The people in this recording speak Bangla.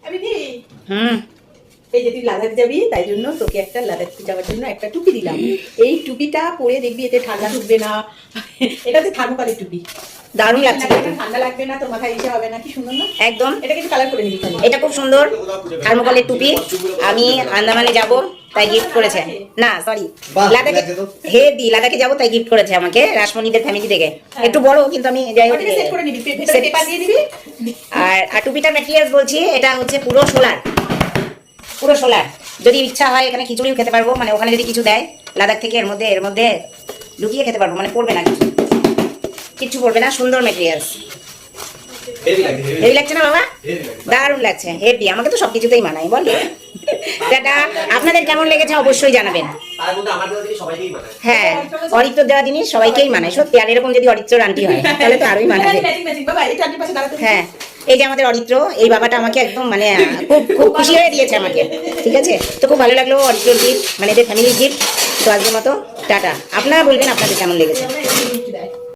আমি দি হুম এই যে তুই লাদাখ যাবি তাই জন্য তোকে একটা লাদাখ যাওয়ার জন্য একটা টুপি দিলাম। এই টুপিটা পরে দেখবি এতে ঠান্ডা ঢুকবে না। এটা হচ্ছে থার্মোকলের টুপি, দারুণ লাগছে কিন্তু। ঠান্ডা লাগবে না, তোর মাথায় ইসে হবে না। কি সুন্দর না? একদম এটা কিন্তু কালার করে নিবি খালি। এটা খুব সুন্দর থার্মোকলের টুপি। আমি আন্দামানে যাব তাই গিফট করেছে, না সরি লাদাখে, লাদাখে যাবো তাই গিফট করেছে আমাকে রাসমণিদের ফ্যামিলি থেকে। একটু বড় কিন্তু আমি যাই হোক সেট করে নিবি, ভেতরে পেপার দিয়ে দিবি। আর টুপিটার ম্যাটেরিয়ালস বলছি এটা হচ্ছে পুরো সোলার, পুরো সোলার। যদি ইচ্ছা হয় এখানে খিচুড়িও খেতে পারবো, মানে ওখানে যদি কিছু দেয় লাদাখ থেকে এর মধ্যে ঢুকিয়ে খেতে পারবো, মানে পড়বে না কিছু পড়বে না। সুন্দর ম্যাটেরিয়ালস, হেভি লাগছে না বাবা? দারুণ লাগছে, হেভি। আমাকে তো সবকিছুতেই মানায় বল। দাদা আপনাদের কেমন লেগেছে অবশ্যই জানাবেন। হ্যাঁ অরিত্র দেওয়া জিনিস সবাইকেই মানায় সত্যি, আর এরকম যদি অরিত্র আন্টি হয় তাহলে তো আরোই মানাবে। হ্যাঁ এই যে আমাদের অরিত্র, এই বাবাটা আমাকে একদম মানে খুব খুব খুশি হয়ে দিয়েছে আমাকে, ঠিক আছে? তো খুব ভালো লাগলো অরিত্রর গিফট, মানে এদের ফ্যামিলির গিফট। তো আজকের মতো টাটা। আপনারা বলবেন আপনাদের কেমন লেগেছে।